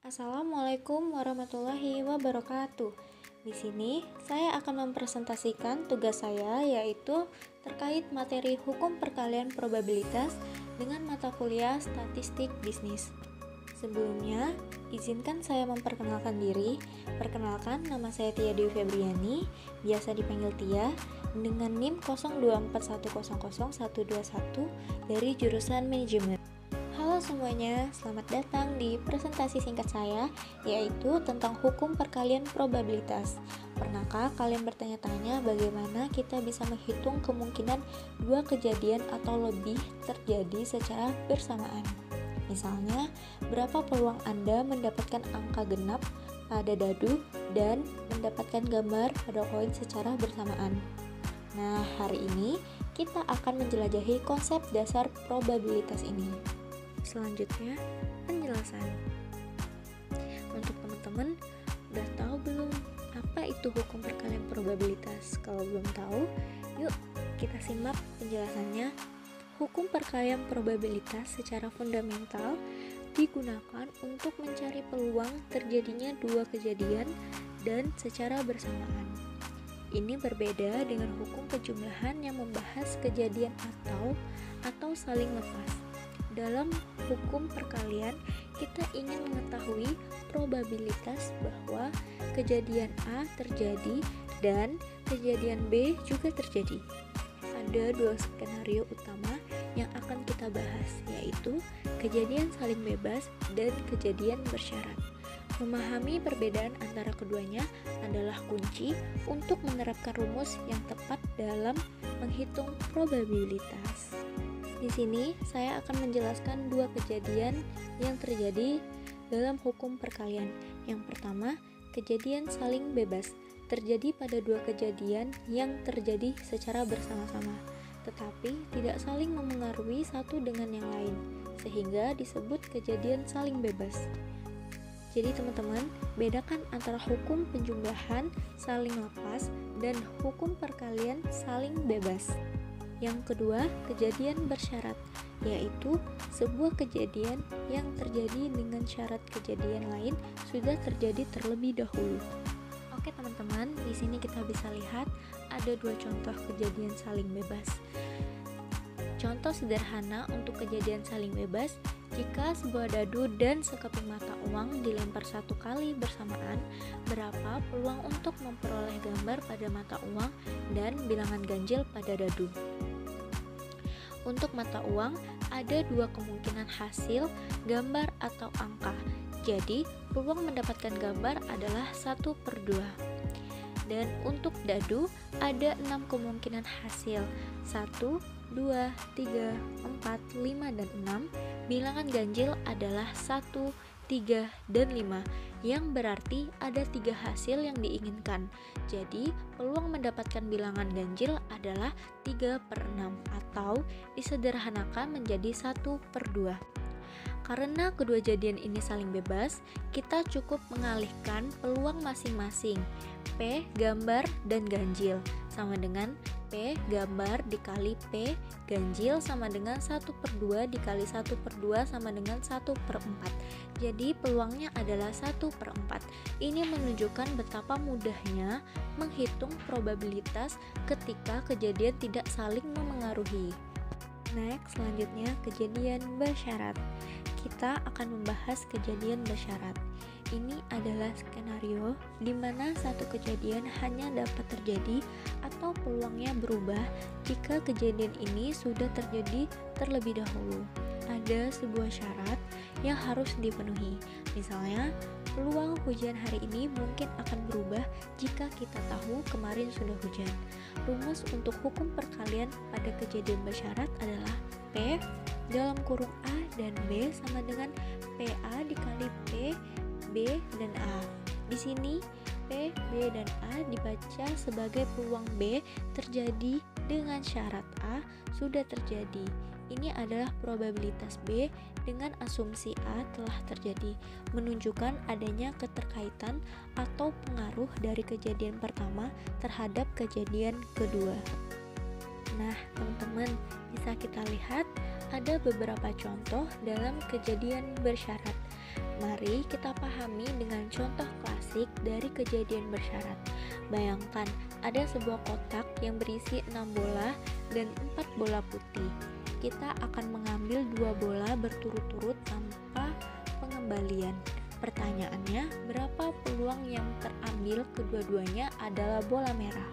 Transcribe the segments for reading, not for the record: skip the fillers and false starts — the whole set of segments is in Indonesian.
Assalamualaikum warahmatullahi wabarakatuh. Di sini saya akan mempresentasikan tugas saya, yaitu terkait materi hukum perkalian probabilitas dengan mata kuliah statistik bisnis. Sebelumnya, izinkan saya memperkenalkan diri. Perkenalkan, nama saya Tia Dewi Febriani, biasa dipanggil Tia, dengan NIM 0241000121 dari jurusan manajemen. Halo semuanya, selamat datang di presentasi singkat saya, yaitu tentang hukum perkalian probabilitas. Pernahkah kalian bertanya-tanya bagaimana kita bisa menghitung kemungkinan dua kejadian atau lebih terjadi secara bersamaan? Misalnya, berapa peluang Anda mendapatkan angka genap pada dadu dan mendapatkan gambar pada koin secara bersamaan? Nah, hari ini kita akan menjelajahi konsep dasar probabilitas ini. Selanjutnya, penjelasan. Untuk teman-teman, udah tahu belum apa itu hukum perkalian probabilitas? Kalau belum tahu, yuk kita simak penjelasannya. Hukum perkalian probabilitas secara fundamental digunakan untuk mencari peluang terjadinya dua kejadian dan secara bersamaan. Ini berbeda dengan hukum penjumlahan yang membahas kejadian atau saling lepas. Dalam hukum perkalian, kita ingin mengetahui probabilitas bahwa kejadian A terjadi dan kejadian B juga terjadi. Ada dua skenario utama yang akan kita bahas, yaitu kejadian saling bebas dan kejadian bersyarat. Memahami perbedaan antara keduanya adalah kunci untuk menerapkan rumus yang tepat dalam menghitung probabilitas. Di sini saya akan menjelaskan dua kejadian yang terjadi dalam hukum perkalian. Yang pertama, kejadian saling bebas terjadi pada dua kejadian yang terjadi secara bersama-sama, tetapi tidak saling memengaruhi satu dengan yang lain, sehingga disebut kejadian saling bebas. Jadi teman-teman, bedakan antara hukum penjumlahan saling lepas dan hukum perkalian saling bebas. Yang kedua, kejadian bersyarat, yaitu sebuah kejadian yang terjadi dengan syarat kejadian lain sudah terjadi terlebih dahulu. Oke teman-teman, di sini kita bisa lihat ada dua contoh kejadian saling bebas. Contoh sederhana untuk kejadian saling bebas, jika sebuah dadu dan sekeping mata uang dilempar satu kali bersamaan, berapa peluang untuk memperoleh gambar pada mata uang dan bilangan ganjil pada dadu? Untuk mata uang, ada dua kemungkinan hasil, gambar atau angka. Jadi, peluang mendapatkan gambar adalah 1/2. Dan untuk dadu, ada 6 kemungkinan hasil, 1, 2, 3, 4, 5, dan 6. Bilangan ganjil adalah 1, 3, dan 5, yang berarti ada 3 hasil yang diinginkan. Jadi, peluang mendapatkan bilangan ganjil adalah 3/6 atau disederhanakan menjadi 1/2. Karena kedua jadian ini saling bebas, kita cukup mengalihkan peluang masing-masing. P gambar dan ganjil sama dengan P gambar dikali P ganjil sama dengan 1/2 dikali 1/2 sama dengan 1/4. Jadi peluangnya adalah 1/4. Ini menunjukkan betapa mudahnya menghitung probabilitas ketika kejadian tidak saling memengaruhi. Next, selanjutnya kejadian bersyarat. Kita akan membahas kejadian bersyarat. Ini adalah skenario di mana satu kejadian hanya dapat terjadi atau peluangnya berubah jika kejadian ini sudah terjadi terlebih dahulu. Ada sebuah syarat yang harus dipenuhi. Misalnya, peluang hujan hari ini mungkin akan berubah jika kita tahu kemarin sudah hujan. Rumus untuk hukum perkalian pada kejadian bersyarat adalah P dalam kurung A dan B sama dengan PA dikali P, B, dan A. Di sini P, B, dan A dibaca sebagai peluang B terjadi dengan syarat A sudah terjadi. Ini adalah probabilitas B dengan asumsi A telah terjadi, menunjukkan adanya keterkaitan atau pengaruh dari kejadian pertama terhadap kejadian kedua. Nah, teman-teman, bisa kita lihat ada beberapa contoh dalam kejadian bersyarat. Mari kita pahami dengan contoh klasik dari kejadian bersyarat. Bayangkan ada sebuah kotak yang berisi 6 bola dan 4 bola putih. Kita akan mengambil 2 bola berturut-turut tanpa pengembalian. Pertanyaannya, berapa peluang yang terambil kedua-duanya adalah bola merah?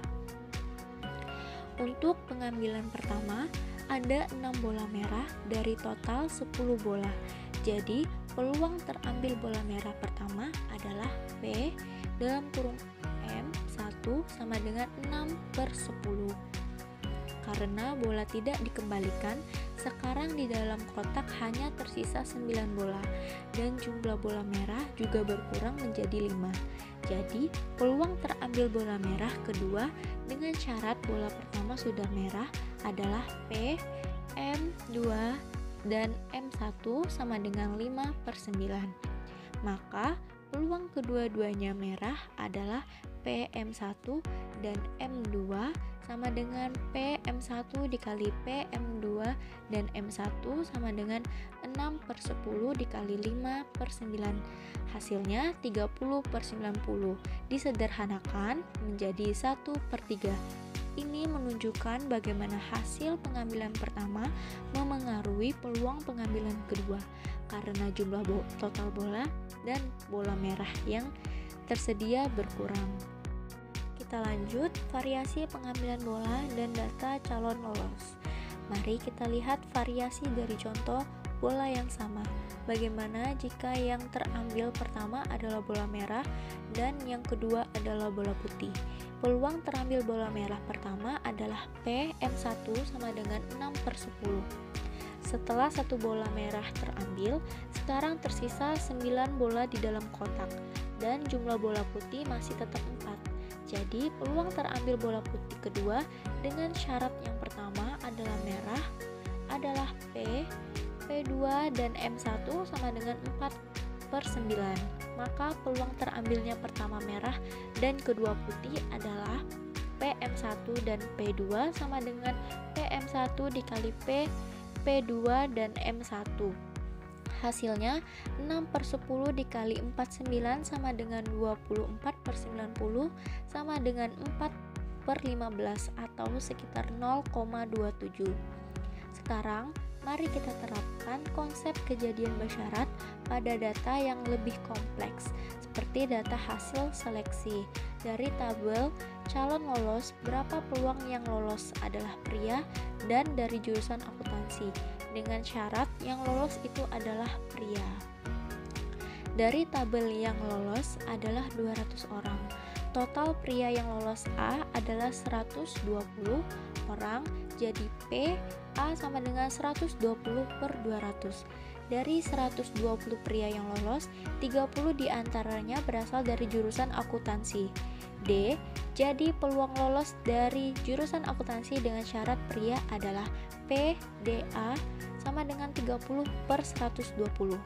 Untuk pengambilan pertama, ada 6 bola merah dari total 10 bola. Jadi, peluang terambil bola merah pertama adalah P dalam kurung M1 sama dengan 6/10. Karena bola tidak dikembalikan, sekarang di dalam kotak hanya tersisa 9 bola dan jumlah bola merah juga berkurang menjadi 5. Jadi, peluang terambil bola merah kedua dengan syarat bola pertama sudah merah adalah P, M2, dan M1 sama dengan 5/9. Maka, peluang kedua-duanya merah adalah PM1 dan M2 sama dengan PM1 dikali PM2 dan M1 sama dengan 6/10 dikali 5/9. Hasilnya 30/90. Disederhanakan menjadi 1/3. Ini menunjukkan bagaimana hasil pengambilan pertama memengaruhi peluang pengambilan kedua karena jumlah total bola dan bola merah yang tersedia berkurang. Kita lanjut, variasi pengambilan bola dan data calon lolos. Mari kita lihat variasi dari contoh bola yang sama. Bagaimana jika yang terambil pertama adalah bola merah dan yang kedua adalah bola putih? Peluang terambil bola merah pertama adalah PM1 sama dengan 6/10. Setelah satu bola merah terambil, sekarang tersisa 9 bola di dalam kotak dan jumlah bola putih masih tetap 4. Jadi, peluang terambil bola putih kedua dengan syarat yang pertama adalah merah adalah P, P2 dan M1 sama dengan 4/9. Maka peluang terambilnya pertama merah dan kedua putih adalah PM1 dan P2 sama dengan PM1 dikali P, P2 dan M1. Hasilnya 6/10 dikali 49 sama dengan 24/90 sama dengan 4/15 atau sekitar 0,27. Sekarang mari kita terapkan konsep kejadian bersyarat pada data yang lebih kompleks seperti data hasil seleksi. Dari tabel calon lolos, berapa peluang yang lolos adalah pria dan dari jurusan akuntansi, dengan syarat yang lolos itu adalah pria. Dari tabel yang lolos adalah 200 orang. Total pria yang lolos A adalah 120 orang, jadi P A sama dengan 120/200. Dari 120 pria yang lolos, 30 diantaranya berasal dari jurusan akuntansi. D. Jadi peluang lolos dari jurusan akuntansi dengan syarat pria adalah PDA sama dengan 30/120.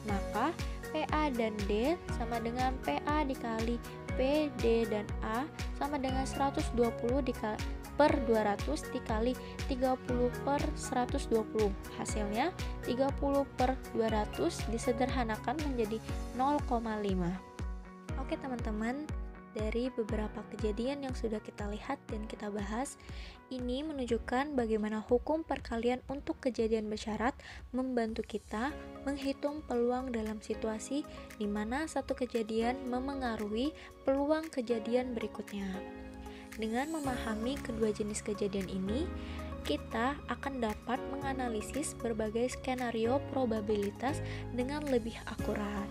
Maka PA dan D sama dengan PA dikali PD dan A sama dengan 120/200 dikali 30/120. Hasilnya 30/200 disederhanakan menjadi 0,5. Oke teman-teman, dari beberapa kejadian yang sudah kita lihat dan kita bahas, ini menunjukkan bagaimana hukum perkalian untuk kejadian bersyarat membantu kita menghitung peluang dalam situasi di mana satu kejadian memengaruhi peluang kejadian berikutnya. Dengan memahami kedua jenis kejadian ini, kita akan dapat menganalisis berbagai skenario probabilitas dengan lebih akurat.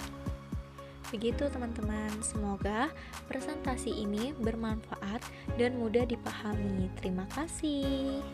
Begitu teman-teman, semoga presentasi ini bermanfaat dan mudah dipahami. Terima kasih.